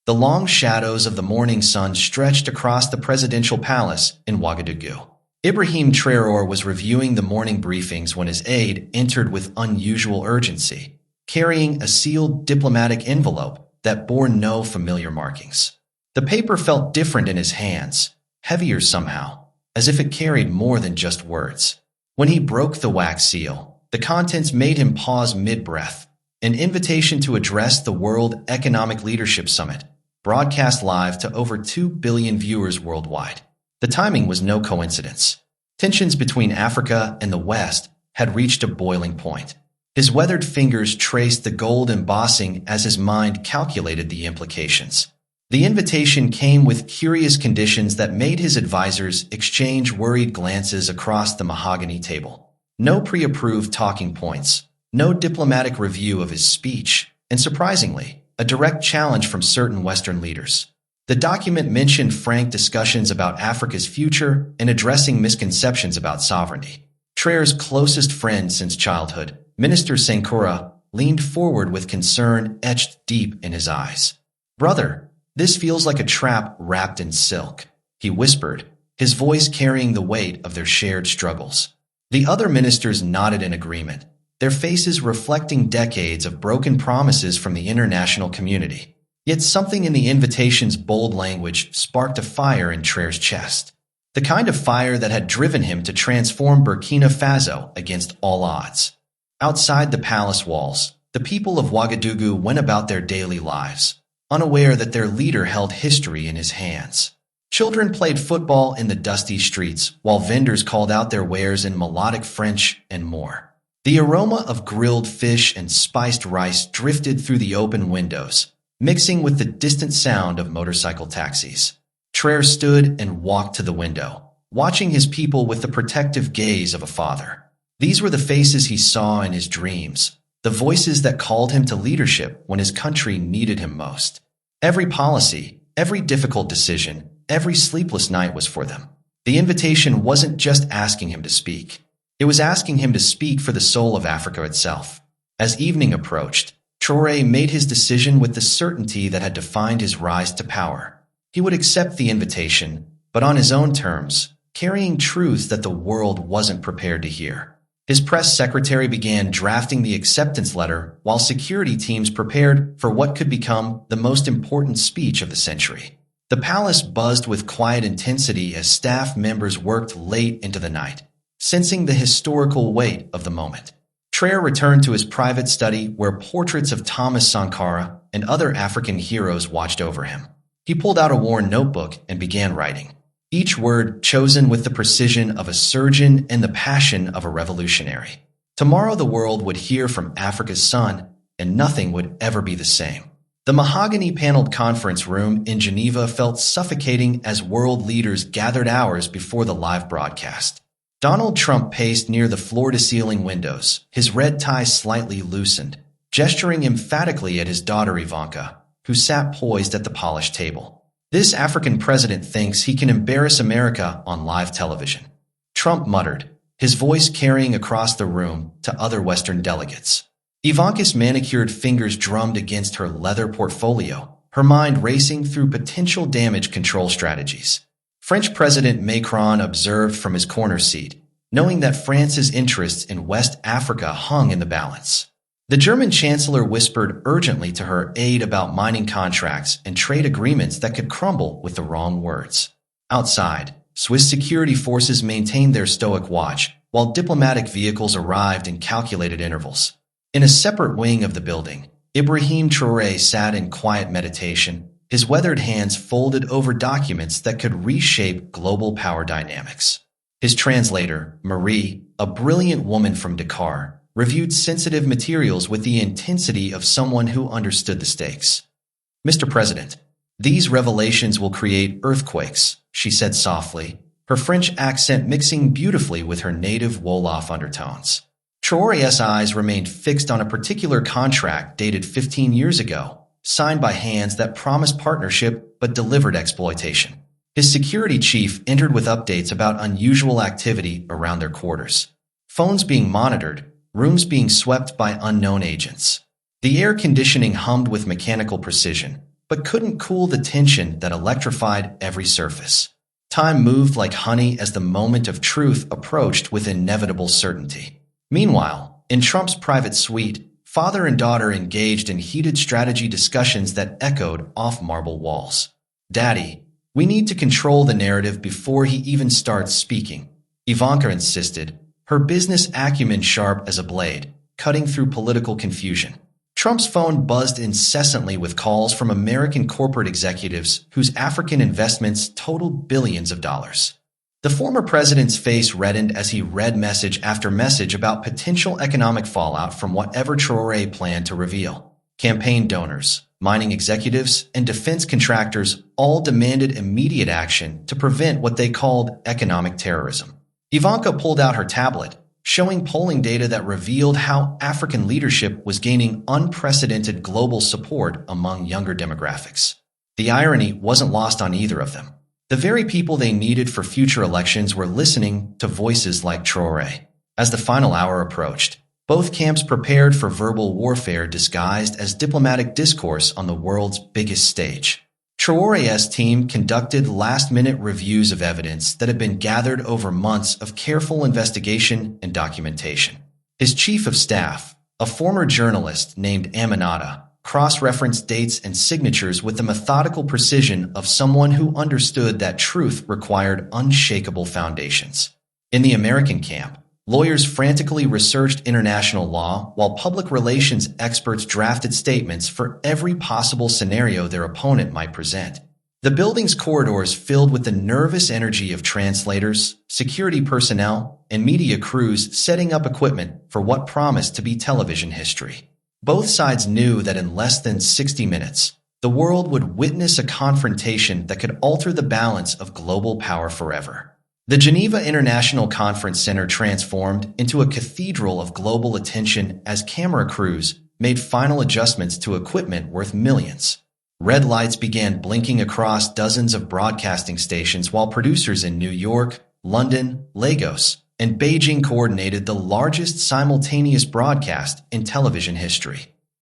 The long shadows of the morning sun stretched across the presidential palace in Ouagadougou. Ibrahim Traoré was reviewing the morning briefings when his aide entered with unusual urgency, carrying a sealed diplomatic envelope that bore no familiar markings. The paper felt different in his hands, heavier somehow, as if it carried more than just words. When he broke the wax seal, the contents made him pause mid-breath. An invitation to address the World Economic Leadership Summit, broadcast live to over 2 billion viewers worldwide. The timing was no coincidence. Tensions between Africa and the West had reached a boiling point. His weathered fingers traced the gold embossing as his mind calculated the implications. The invitation came with curious conditions that made his advisors exchange worried glances across the mahogany table. No pre-approved talking points, no diplomatic review of his speech, and surprisingly, a direct challenge from certain Western leaders. The document mentioned frank discussions about Africa's future and addressing misconceptions about sovereignty. Traoré's closest friend since childhood, Minister Sankara, leaned forward with concern etched deep in his eyes. "Brother, this feels like a trap wrapped in silk," he whispered, his voice carrying the weight of their shared struggles. The other ministers nodded in agreement, their faces reflecting decades of broken promises from the international community. Yet something in the invitation's bold language sparked a fire in Traoré's chest. The kind of fire that had driven him to transform Burkina Faso against all odds. Outside the palace walls, the people of Ouagadougou went about their daily lives, unaware that their leader held history in his hands. Children played football in the dusty streets, while vendors called out their wares in melodic French and more. The aroma of grilled fish and spiced rice drifted through the open windows, mixing with the distant sound of motorcycle taxis. Traoré stood and walked to the window, watching his people with the protective gaze of a father. These were the faces he saw in his dreams, the voices that called him to leadership when his country needed him most. Every policy, every difficult decision, every sleepless night was for them. The invitation wasn't just asking him to speak. It was asking him to speak for the soul of Africa itself. As evening approached, Traoré made his decision with the certainty that had defined his rise to power. He would accept the invitation, but on his own terms, carrying truths that the world wasn't prepared to hear. His press secretary began drafting the acceptance letter while security teams prepared for what could become the most important speech of the century. The palace buzzed with quiet intensity as staff members worked late into the night, sensing the historical weight of the moment. Traoré returned to his private study where portraits of Thomas Sankara and other African heroes watched over him. He pulled out a worn notebook and began writing, each word chosen with the precision of a surgeon and the passion of a revolutionary. Tomorrow the world would hear from Africa's son, and nothing would ever be the same. The mahogany-paneled conference room in Geneva felt suffocating as world leaders gathered hours before the live broadcast. Donald Trump paced near the floor-to-ceiling windows, his red tie slightly loosened, gesturing emphatically at his daughter Ivanka, who sat poised at the polished table. This African president thinks he can embarrass America on live television, Trump muttered, his voice carrying across the room to other Western delegates. Ivanka's manicured fingers drummed against her leather portfolio, her mind racing through potential damage control strategies. French President Macron observed from his corner seat, knowing that France's interests in West Africa hung in the balance. The German chancellor whispered urgently to her aide about mining contracts and trade agreements that could crumble with the wrong words. Outside, Swiss security forces maintained their stoic watch, while diplomatic vehicles arrived in calculated intervals. In a separate wing of the building, Ibrahim Traoré sat in quiet meditation, his weathered hands folded over documents that could reshape global power dynamics. His translator, Marie, a brilliant woman from Dakar, reviewed sensitive materials with the intensity of someone who understood the stakes. "Mr. President, these revelations will create earthquakes," she said softly, her French accent mixing beautifully with her native Wolof undertones. Traoré's eyes remained fixed on a particular contract dated 15 years ago, signed by hands that promised partnership but delivered exploitation. His security chief entered with updates about unusual activity around their quarters. Phones being monitored, rooms being swept by unknown agents. The air conditioning hummed with mechanical precision, but couldn't cool the tension that electrified every surface. Time moved like honey as the moment of truth approached with inevitable certainty. Meanwhile, in Trump's private suite, father and daughter engaged in heated strategy discussions that echoed off marble walls. "Daddy, we need to control the narrative before he even starts speaking," Ivanka insisted, her business acumen sharp as a blade, cutting through political confusion. Trump's phone buzzed incessantly with calls from American corporate executives whose African investments totaled billions of dollars. The former president's face reddened as he read message after message about potential economic fallout from whatever Traoré planned to reveal. Campaign donors, mining executives, and defense contractors all demanded immediate action to prevent what they called economic terrorism. Ivanka pulled out her tablet, showing polling data that revealed how African leadership was gaining unprecedented global support among younger demographics. The irony wasn't lost on either of them. The very people they needed for future elections were listening to voices like Traoré. As the final hour approached, both camps prepared for verbal warfare disguised as diplomatic discourse on the world's biggest stage. Traoré's team conducted last-minute reviews of evidence that had been gathered over months of careful investigation and documentation. His chief of staff, a former journalist named Aminata, cross-referenced dates and signatures with the methodical precision of someone who understood that truth required unshakable foundations. In the American camp, lawyers frantically researched international law while public relations experts drafted statements for every possible scenario their opponent might present. The building's corridors filled with the nervous energy of translators, security personnel, and media crews setting up equipment for what promised to be television history. Both sides knew that in less than 60 minutes, the world would witness a confrontation that could alter the balance of global power forever. The Geneva International Conference Center transformed into a cathedral of global attention as camera crews made final adjustments to equipment worth millions. Red lights began blinking across dozens of broadcasting stations while producers in New York, London, Lagos, and Beijing coordinated the largest simultaneous broadcast in television history.